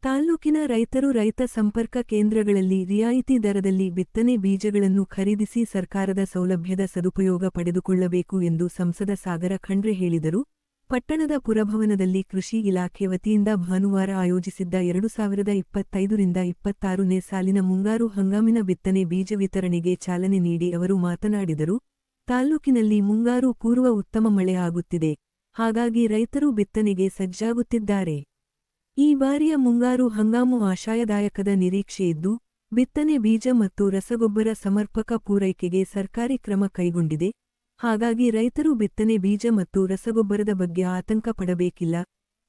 ತಾಲ್ಲೂಕಿನ ರೈತರು ರೈತ ಸಂಪರ್ಕ ಕೇಂದ್ರಗಳಲ್ಲಿ ರಿಯಾಯಿತಿ ದರದಲ್ಲಿ ಬಿತ್ತನೆ ಬೀಜಗಳನ್ನು ಖರೀದಿಸಿ ಸರ್ಕಾರದ ಸೌಲಭ್ಯದ ಸದುಪಯೋಗ ಪಡೆದುಕೊಳ್ಳಬೇಕು ಎಂದು ಸಂಸದ ಸಾಗರ ಖಂಡ್ರೆ ಹೇಳಿದರು. ಪಟ್ಟಣದ ಪುರಭವನದಲ್ಲಿ ಕೃಷಿ ಇಲಾಖೆ ವತಿಯಿಂದ ಭಾನುವಾರ ಆಯೋಜಿಸಿದ್ದ 2025-26ನೇ ಸಾಲಿನ ಮುಂಗಾರು ಹಂಗಾಮಿನ ಬಿತ್ತನೆ ಬೀಜ ವಿತರಣೆಗೆ ಚಾಲನೆ ನೀಡಿ ಅವರು ಮಾತನಾಡಿದರು. ತಾಲ್ಲೂಕಿನಲ್ಲಿ ಮುಂಗಾರು ಪೂರ್ವ ಉತ್ತಮ ಮಳೆ ಆಗುತ್ತಿದೆ. ಹಾಗಾಗಿ ರೈತರು ಬಿತ್ತನೆಗೆ ಸಜ್ಜಾಗುತ್ತಿದ್ದಾರೆ. ಈ ಬಾರಿಯ ಮುಂಗಾರು ಹಂಗಾಮು ಆಶಾದಾಯಕದ ನಿರೀಕ್ಷೆಯಿದ್ದು, ಬಿತ್ತನೆ ಬೀಜ ಮತ್ತು ರಸಗೊಬ್ಬರ ಸಮರ್ಪಕ ಪೂರೈಕೆಗೆ ಸರ್ಕಾರಿ ಕ್ರಮ ಕೈಗೊಂಡಿದೆ. ಹಾಗಾಗಿ ರೈತರು ಬಿತ್ತನೆ ಬೀಜ ಮತ್ತು ರಸಗೊಬ್ಬರದ ಬಗ್ಗೆ ಆತಂಕ ಪಡಬೇಕಿಲ್ಲ.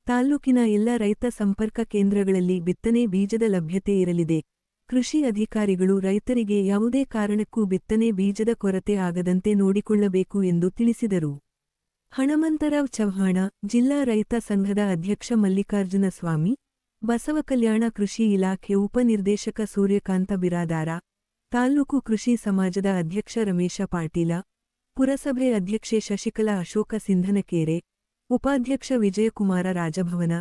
ತಾಲ್ಲೂಕಿನ ಎಲ್ಲ ರೈತ ಸಂಪರ್ಕ ಕೇಂದ್ರಗಳಲ್ಲಿ ಬಿತ್ತನೆ ಬೀಜದ ಲಭ್ಯತೆ ಇರಲಿದೆ. ಕೃಷಿ ಅಧಿಕಾರಿಗಳು ರೈತರಿಗೆ ಯಾವುದೇ ಕಾರಣಕ್ಕೂ ಬಿತ್ತನೆ ಬೀಜದ ಕೊರತೆ ಆಗದಂತೆ ನೋಡಿಕೊಳ್ಳಬೇಕು ಎಂದು ತಿಳಿಸಿದರು. ಹಣಮಂತರಾವ್ ಚವ್ಹಾಣ, ಜಿಲ್ಲಾ ರೈತ ಸಂಘದ ಅಧ್ಯಕ್ಷ ಮಲ್ಲಿಕಾರ್ಜುನ ಸ್ವಾಮಿ, ಬಸವಕಲ್ಯಾಣ ಕೃಷಿ ಇಲಾಖೆ ಉಪನಿರ್ದೇಶಕ ಸೂರ್ಯಕಾಂತ ಬಿರಾದಾರ, ತಾಲ್ಲೂಕು ಕೃಷಿ ಸಮಾಜದ ಅಧ್ಯಕ್ಷ ರಮೇಶ ಪಾಟೀಲ, ಪುರಸಭೆ ಅಧ್ಯಕ್ಷೆ ಶಶಿಕಲಾ ಅಶೋಕ ಸಿಂಧನಕೇರೆ, ಉಪಾಧ್ಯಕ್ಷ ವಿಜಯಕುಮಾರ ರಾಜಭವನ,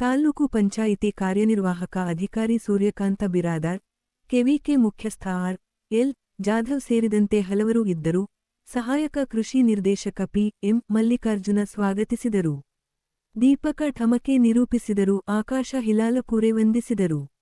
ತಾಲ್ಲೂಕು ಪಂಚಾಯಿತಿ ಕಾರ್ಯನಿರ್ವಾಹಕ ಅಧಿಕಾರಿ ಸೂರ್ಯಕಾಂತ ಬಿರಾದಾರ್, ಕೆವಿಕೆ ಮುಖ್ಯಸ್ಥ ಆರ್.ಎಲ್. ಜಾಧವ್ ಸೇರಿದಂತೆ ಹಲವರು ಇದ್ದರು. ಸಹಾಯಕ ಕೃಷಿ ನಿರ್ದೇಶಕ ಪಿ.ಎಂ. ಮಲ್ಲಿಕಾರ್ಜುನ ಸ್ವಾಗತಿಸಿದರು. ದೀಪಕ ಠಮಕೆ ನಿರೂಪಿಸಿದರು. ಆಕಾಶ ಹಿಲಾಲಪೂರೆ ವಂದಿಸಿದರು.